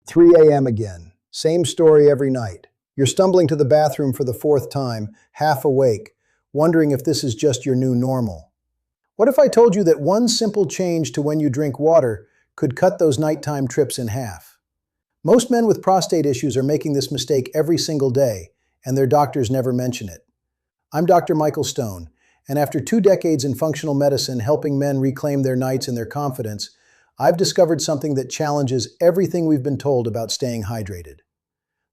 3 a.m. again. Same story every night. You're stumbling to the bathroom for the fourth time, half awake, wondering if this is just your new normal. What if I told you that one simple change to when you drink water could cut those nighttime trips in half? Most men with prostate issues are making this mistake every single day, and their doctors never mention it. I'm Dr. Michael Stone, and after 2 decades in functional medicine helping men reclaim their nights and their confidence, I've discovered something that challenges everything we've been told about staying hydrated.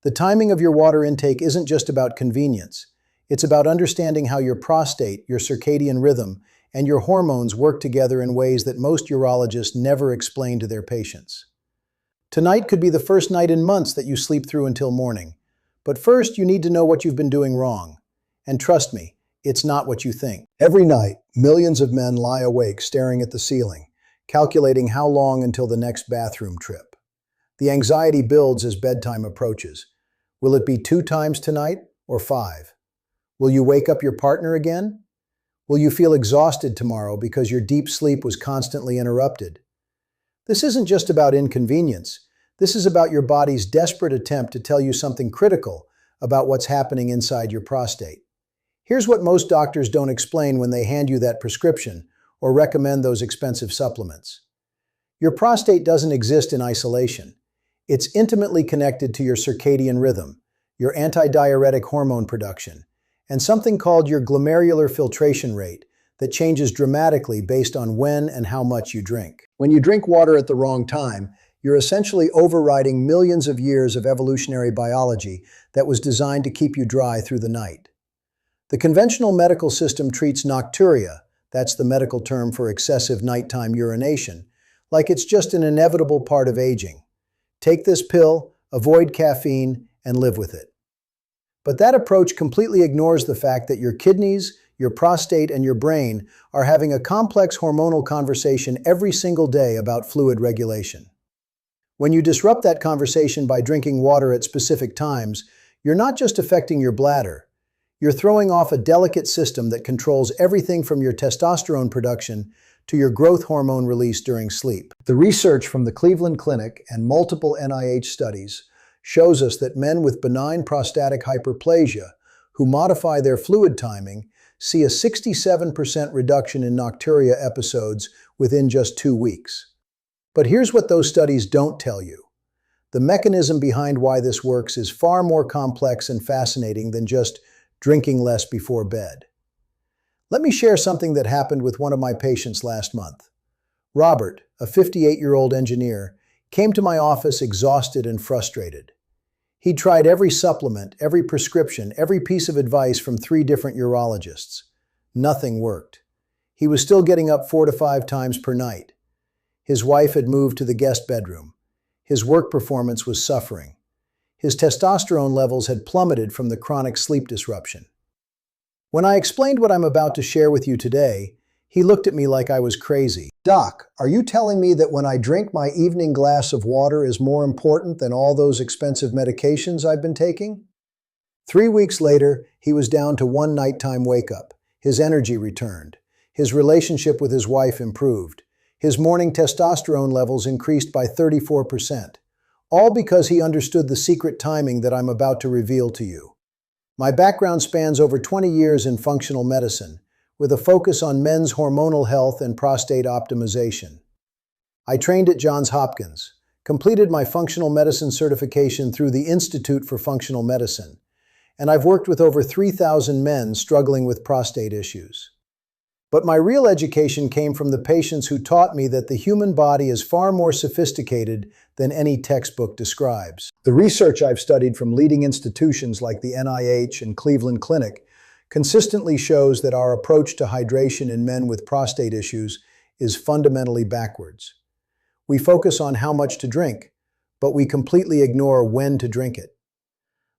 The timing of your water intake isn't just about convenience. It's about understanding how your prostate, your circadian rhythm, and your hormones work together in ways that most urologists never explain to their patients. Tonight could be the first night in months that you sleep through until morning. But first, you need to know what you've been doing wrong. And trust me, it's not what you think. Every night, millions of men lie awake staring at the ceiling, calculating how long until the next bathroom trip. The anxiety builds as bedtime approaches. Will it be 2 times tonight or 5? Will you wake up your partner again? Will you feel exhausted tomorrow because your deep sleep was constantly interrupted? This isn't just about inconvenience. This is about your body's desperate attempt to tell you something critical about what's happening inside your prostate. Here's what most doctors don't explain when they hand you that prescription or recommend those expensive supplements. Your prostate doesn't exist in isolation. It's intimately connected to your circadian rhythm, your antidiuretic hormone production, and something called your glomerular filtration rate that changes dramatically based on when and how much you drink. When you drink water at the wrong time, you're essentially overriding millions of years of evolutionary biology that was designed to keep you dry through the night. The conventional medical system treats nocturia, that's the medical term for excessive nighttime urination, like it's just an inevitable part of aging. Take this pill, avoid caffeine, and live with it. But that approach completely ignores the fact that your kidneys, your prostate, and your brain are having a complex hormonal conversation every single day about fluid regulation. When you disrupt that conversation by drinking water at specific times, you're not just affecting your bladder. You're throwing off a delicate system that controls everything from your testosterone production to your growth hormone release during sleep. The research from the Cleveland Clinic and multiple NIH studies shows us that men with benign prostatic hyperplasia who modify their fluid timing see a 67% reduction in nocturia episodes within just 2 weeks. But here's what those studies don't tell you. The mechanism behind why this works is far more complex and fascinating than just drinking less before bed. Let me share something that happened with one of my patients last month. Robert, a 58-year-old engineer, came to my office exhausted and frustrated. He'd tried every supplement, every prescription, every piece of advice from 3 different urologists. Nothing worked. He was still getting up 4 to 5 times per night. His wife had moved to the guest bedroom. His work performance was suffering. His testosterone levels had plummeted from the chronic sleep disruption. When I explained what I'm about to share with you today, he looked at me like I was crazy. "Doc, are you telling me that when I drink my evening glass of water is more important than all those expensive medications I've been taking?" 3 weeks later, he was down to 1 nighttime wake-up. His energy returned. His relationship with his wife improved. His morning testosterone levels increased by 34%. All because he understood the secret timing that I'm about to reveal to you. My background spans over 20 years in functional medicine, with a focus on men's hormonal health and prostate optimization. I trained at Johns Hopkins, completed my functional medicine certification through the Institute for Functional Medicine, and I've worked with over 3,000 men struggling with prostate issues. But my real education came from the patients who taught me that the human body is far more sophisticated than any textbook describes. The research I've studied from leading institutions like the NIH and Cleveland Clinic consistently shows that our approach to hydration in men with prostate issues is fundamentally backwards. We focus on how much to drink, but we completely ignore when to drink it.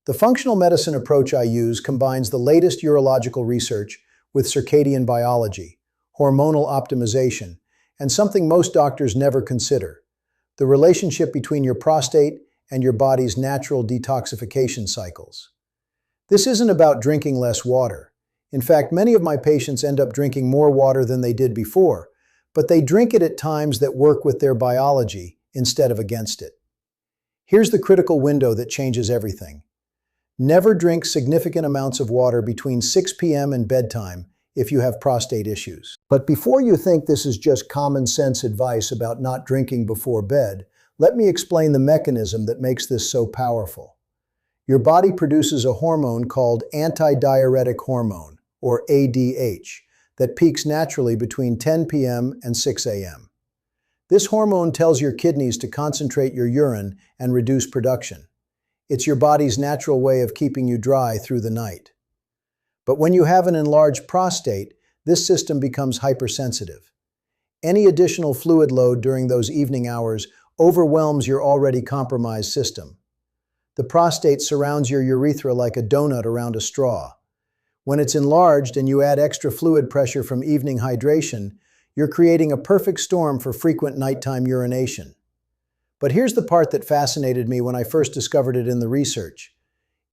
The functional medicine approach I use combines the latest urological research with circadian biology, hormonal optimization, and something most doctors never consider: the relationship between your prostate and your body's natural detoxification cycles. This isn't about drinking less water. In fact, many of my patients end up drinking more water than they did before, but they drink it at times that work with their biology instead of against it. Here's the critical window that changes everything. Never drink significant amounts of water between 6 p.m. and bedtime if you have prostate issues. But before you think this is just common sense advice about not drinking before bed, let me explain the mechanism that makes this so powerful. Your body produces a hormone called antidiuretic hormone, or ADH, that peaks naturally between 10 p.m. and 6 a.m. This hormone tells your kidneys to concentrate your urine and reduce production. It's your body's natural way of keeping you dry through the night. But when you have an enlarged prostate, this system becomes hypersensitive. Any additional fluid load during those evening hours overwhelms your already compromised system. The prostate surrounds your urethra like a donut around a straw. When it's enlarged and you add extra fluid pressure from evening hydration, you're creating a perfect storm for frequent nighttime urination. But here's the part that fascinated me when I first discovered it in the research.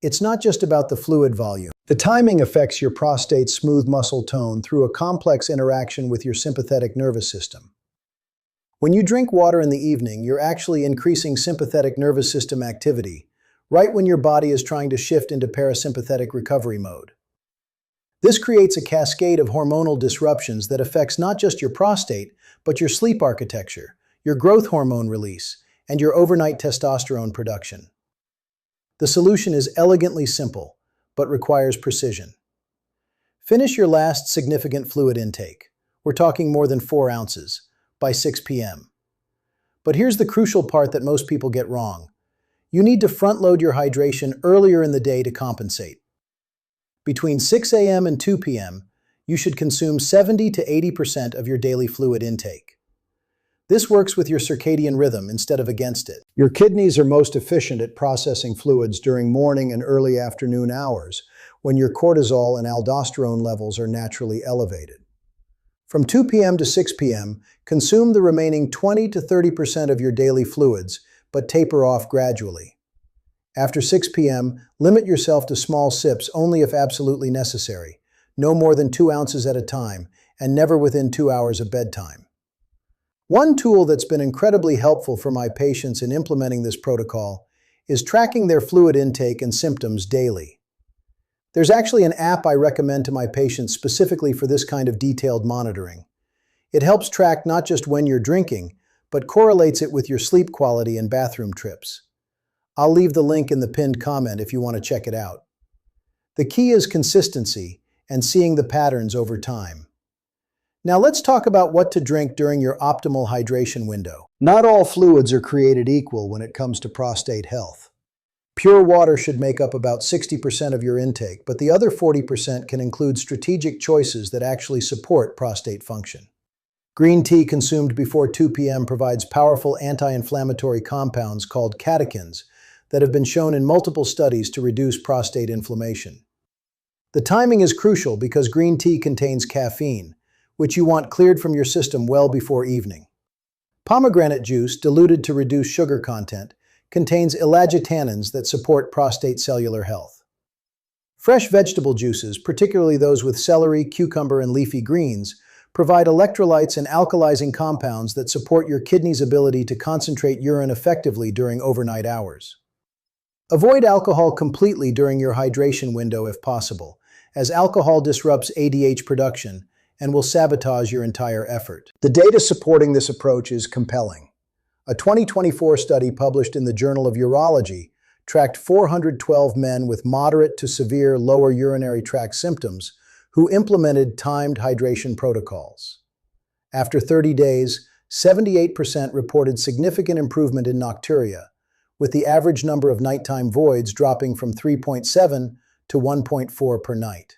It's not just about the fluid volume. The timing affects your prostate's smooth muscle tone through a complex interaction with your sympathetic nervous system. When you drink water in the evening, you're actually increasing sympathetic nervous system activity, right when your body is trying to shift into parasympathetic recovery mode. This creates a cascade of hormonal disruptions that affects not just your prostate, but your sleep architecture, your growth hormone release, and your overnight testosterone production. The solution is elegantly simple, but requires precision. Finish your last significant fluid intake. We're talking more than 4 ounces, by 6 p.m. But here's the crucial part that most people get wrong. You need to front-load your hydration earlier in the day to compensate. Between 6 a.m. and 2 p.m., you should consume 70 to 80% of your daily fluid intake. This works with your circadian rhythm instead of against it. Your kidneys are most efficient at processing fluids during morning and early afternoon hours, when your cortisol and aldosterone levels are naturally elevated. From 2 p.m. to 6 p.m., consume the remaining 20 to 30% of your daily fluids, but taper off gradually. After 6 p.m., limit yourself to small sips only if absolutely necessary, no more than 2 ounces at a time, and never within 2 hours of bedtime. One tool that's been incredibly helpful for my patients in implementing this protocol is tracking their fluid intake and symptoms daily. There's actually an app I recommend to my patients specifically for this kind of detailed monitoring. It helps track not just when you're drinking, but correlates it with your sleep quality and bathroom trips. I'll leave the link in the pinned comment if you want to check it out. The key is consistency and seeing the patterns over time. Now let's talk about what to drink during your optimal hydration window. Not all fluids are created equal when it comes to prostate health. Pure water should make up about 60% of your intake, but the other 40% can include strategic choices that actually support prostate function. Green tea consumed before 2 p.m. provides powerful anti-inflammatory compounds called catechins that have been shown in multiple studies to reduce prostate inflammation. The timing is crucial because green tea contains caffeine, which you want cleared from your system well before evening. Pomegranate juice, diluted to reduce sugar content, contains elagitannins that support prostate cellular health. Fresh vegetable juices, particularly those with celery, cucumber, and leafy greens, provide electrolytes and alkalizing compounds that support your kidney's ability to concentrate urine effectively during overnight hours. Avoid alcohol completely during your hydration window if possible, as alcohol disrupts ADH production and will sabotage your entire effort. The data supporting this approach is compelling. A 2024 study published in the Journal of Urology tracked 412 men with moderate to severe lower urinary tract symptoms who implemented timed hydration protocols. After 30 days, 78% reported significant improvement in nocturia, with the average number of nighttime voids dropping from 3.7 to 1.4 per night.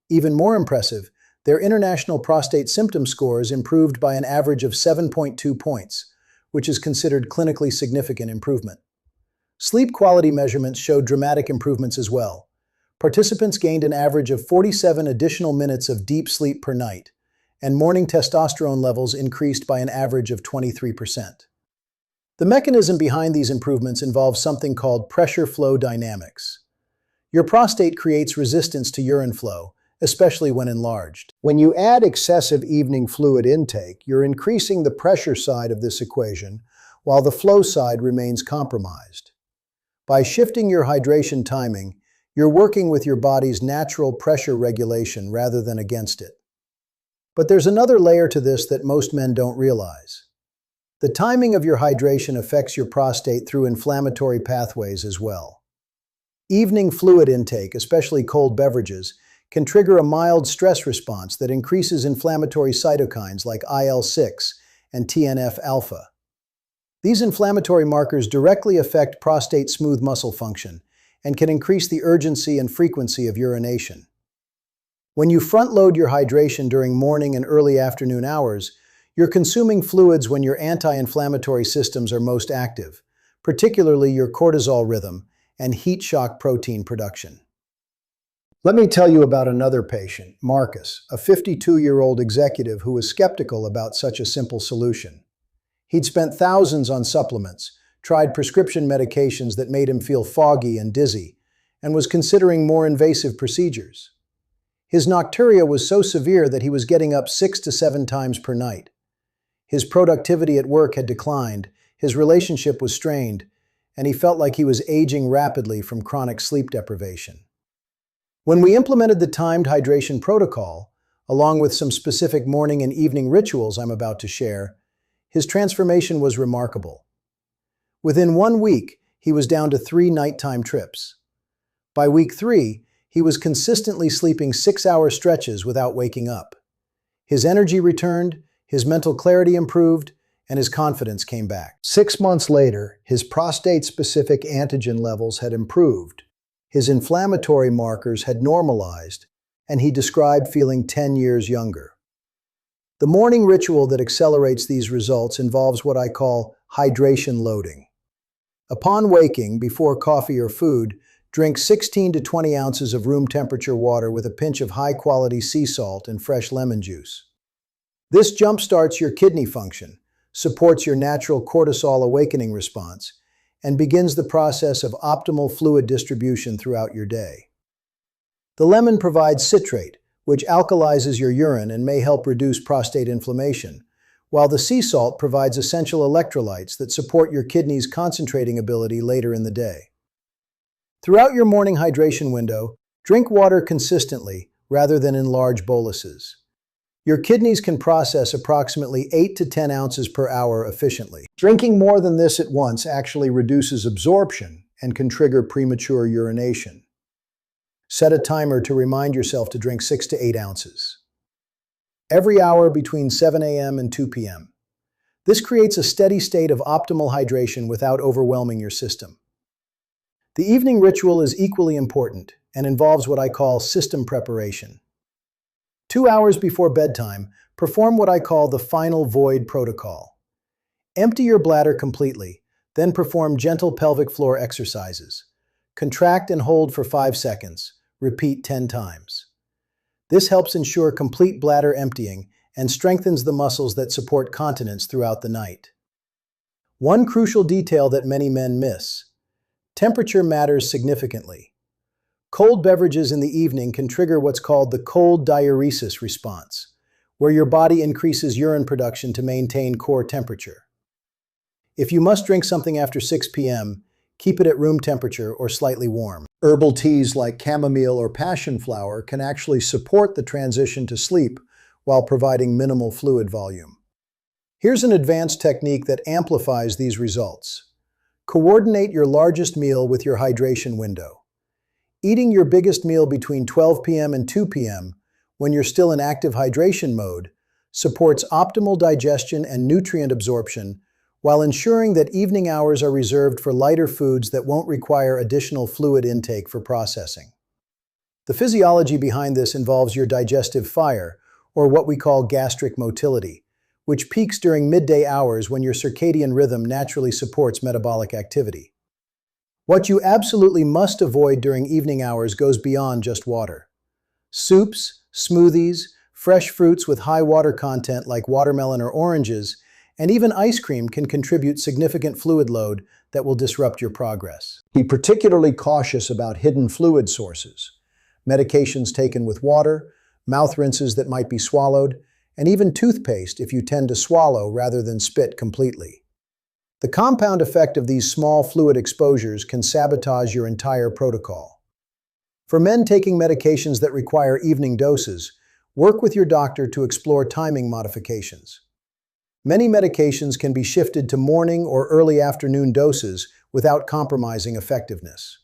Even more impressive, their international prostate symptom scores improved by an average of 7.2 points, which is considered clinically significant improvement. Sleep quality measurements showed dramatic improvements as well. Participants gained an average of 47 additional minutes of deep sleep per night, and morning testosterone levels increased by an average of 23%. The mechanism behind these improvements involves something called pressure flow dynamics. Your prostate creates resistance to urine flow, especially when enlarged. When you add excessive evening fluid intake, you're increasing the pressure side of this equation, while the flow side remains compromised. By shifting your hydration timing, you're working with your body's natural pressure regulation rather than against it. But there's another layer to this that most men don't realize. The timing of your hydration affects your prostate through inflammatory pathways as well. Evening fluid intake, especially cold beverages, can trigger a mild stress response that increases inflammatory cytokines like IL-6 and TNF-alpha. These inflammatory markers directly affect prostate smooth muscle function and can increase the urgency and frequency of urination. When you front-load your hydration during morning and early afternoon hours, you're consuming fluids when your anti-inflammatory systems are most active, particularly your cortisol rhythm and heat shock protein production. Let me tell you about another patient, Marcus, a 52-year-old executive who was skeptical about such a simple solution. He'd spent thousands on supplements, tried prescription medications that made him feel foggy and dizzy, and was considering more invasive procedures. His nocturia was so severe that he was getting up 6 to 7 times per night. His productivity at work had declined, his relationship was strained, and he felt like he was aging rapidly from chronic sleep deprivation. When we implemented the timed hydration protocol, along with some specific morning and evening rituals I'm about to share, his transformation was remarkable. Within 1 week, he was down to 3 nighttime trips. By week 3, he was consistently sleeping 6-hour stretches without waking up. His energy returned, his mental clarity improved, and his confidence came back. 6 months later, his prostate-specific antigen levels had improved, his inflammatory markers had normalized, and he described feeling 10 years younger. The morning ritual that accelerates these results involves what I call hydration loading. Upon waking, before coffee or food, drink 16 to 20 ounces of room temperature water with a pinch of high-quality sea salt and fresh lemon juice. This jumpstarts your kidney function, supports your natural cortisol awakening response, and begins the process of optimal fluid distribution throughout your day. The lemon provides citrate, which alkalizes your urine and may help reduce prostate inflammation, while the sea salt provides essential electrolytes that support your kidney's concentrating ability later in the day. Throughout your morning hydration window, drink water consistently rather than in large boluses. Your kidneys can process approximately 8 to 10 ounces per hour efficiently. Drinking more than this at once actually reduces absorption and can trigger premature urination. Set a timer to remind yourself to drink 6 to 8 ounces every hour between 7 a.m. and 2 p.m. This creates a steady state of optimal hydration without overwhelming your system. The evening ritual is equally important and involves what I call system preparation. 2 hours before bedtime, perform what I call the final void protocol. Empty your bladder completely, then perform gentle pelvic floor exercises. Contract and hold for 5 seconds. Repeat 10 times. This helps ensure complete bladder emptying and strengthens the muscles that support continence throughout the night. One crucial detail that many men miss: temperature matters significantly. Cold beverages in the evening can trigger what's called the cold diuresis response, where your body increases urine production to maintain core temperature. If you must drink something after 6 p.m., keep it at room temperature or slightly warm. Herbal teas like chamomile or passion flower can actually support the transition to sleep while providing minimal fluid volume. Here's an advanced technique that amplifies these results. Coordinate your largest meal with your hydration window. Eating your biggest meal between 12 p.m. and 2 p.m., when you're still in active hydration mode, supports optimal digestion and nutrient absorption, while ensuring that evening hours are reserved for lighter foods that won't require additional fluid intake for processing. The physiology behind this involves your digestive fire, or what we call gastric motility, which peaks during midday hours when your circadian rhythm naturally supports metabolic activity. What you absolutely must avoid during evening hours goes beyond just water. Soups, smoothies, fresh fruits with high water content like watermelon or oranges, and even ice cream can contribute significant fluid load that will disrupt your progress. Be particularly cautious about hidden fluid sources, medications taken with water, mouth rinses that might be swallowed, and even toothpaste if you tend to swallow rather than spit completely. The compound effect of these small fluid exposures can sabotage your entire protocol. For men taking medications that require evening doses, work with your doctor to explore timing modifications. Many medications can be shifted to morning or early afternoon doses without compromising effectiveness.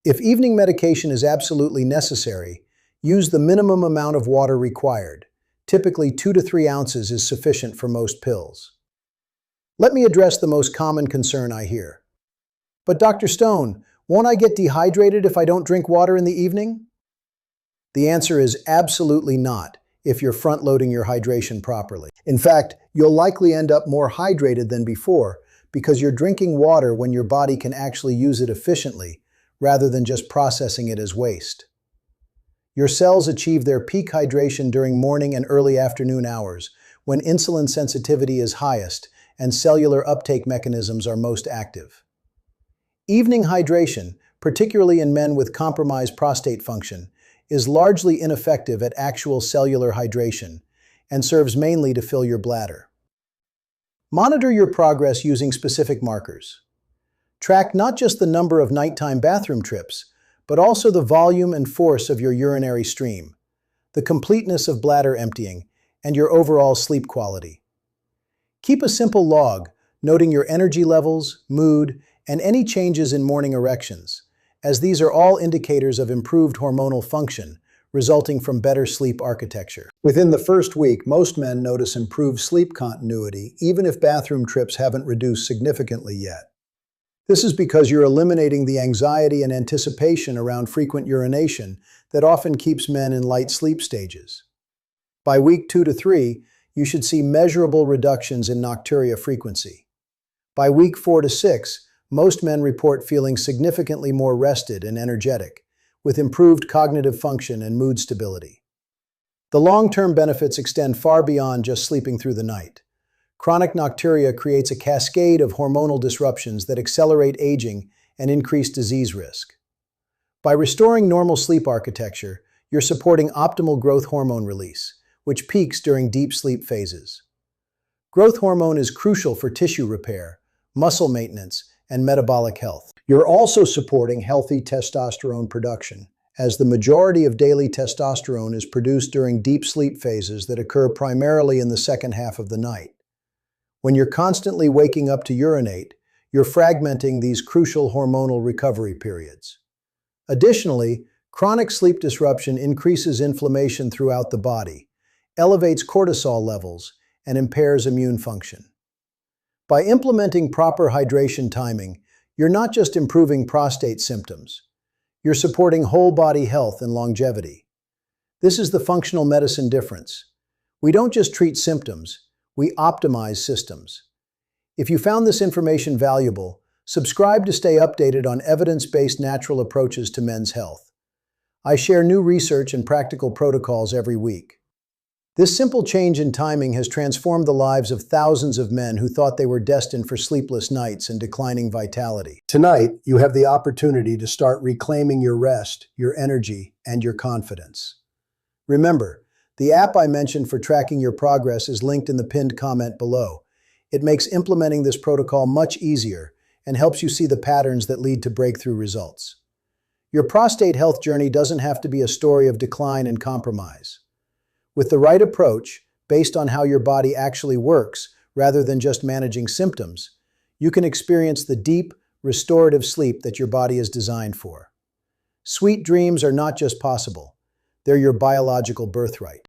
If evening medication is absolutely necessary, use the minimum amount of water required. Typically 2 to 3 ounces is sufficient for most pills. Let me address the most common concern I hear. But Dr. Stone, won't I get dehydrated if I don't drink water in the evening? The answer is absolutely not if you're front-loading your hydration properly. In fact, you'll likely end up more hydrated than before because you're drinking water when your body can actually use it efficiently rather than just processing it as waste. Your cells achieve their peak hydration during morning and early afternoon hours when insulin sensitivity is highest and cellular uptake mechanisms are most active. Evening hydration, particularly in men with compromised prostate function, is largely ineffective at actual cellular hydration and serves mainly to fill your bladder. Monitor your progress using specific markers. Track not just the number of nighttime bathroom trips, but also the volume and force of your urinary stream, the completeness of bladder emptying, and your overall sleep quality. Keep a simple log, noting your energy levels, mood, and any changes in morning erections, as these are all indicators of improved hormonal function, resulting from better sleep architecture. Within the first week, most men notice improved sleep continuity, even if bathroom trips haven't reduced significantly yet. This is because you're eliminating the anxiety and anticipation around frequent urination that often keeps men in light sleep stages. By week 2 to 3, you should see measurable reductions in nocturia frequency. By week 4 to 6, most men report feeling significantly more rested and energetic, with improved cognitive function and mood stability. The long-term benefits extend far beyond just sleeping through the night. Chronic nocturia creates a cascade of hormonal disruptions that accelerate aging and increase disease risk. By restoring normal sleep architecture, you're supporting optimal growth hormone release, which peaks during deep sleep phases. Growth hormone is crucial for tissue repair, muscle maintenance, and metabolic health. You're also supporting healthy testosterone production, as the majority of daily testosterone is produced during deep sleep phases that occur primarily in the second half of the night. When you're constantly waking up to urinate, you're fragmenting these crucial hormonal recovery periods. Additionally, chronic sleep disruption increases inflammation throughout the body, elevates cortisol levels, and impairs immune function. By implementing proper hydration timing, you're not just improving prostate symptoms, you're supporting whole body health and longevity. This is the functional medicine difference. We don't just treat symptoms, we optimize systems. If you found this information valuable, subscribe to stay updated on evidence-based natural approaches to men's health. I share new research and practical protocols every week. This simple change in timing has transformed the lives of thousands of men who thought they were destined for sleepless nights and declining vitality. Tonight, you have the opportunity to start reclaiming your rest, your energy, and your confidence. Remember, the app I mentioned for tracking your progress is linked in the pinned comment below. It makes implementing this protocol much easier and helps you see the patterns that lead to breakthrough results. Your prostate health journey doesn't have to be a story of decline and compromise. With the right approach, based on how your body actually works, rather than just managing symptoms, you can experience the deep, restorative sleep that your body is designed for. Sweet dreams are not just possible, they're your biological birthright.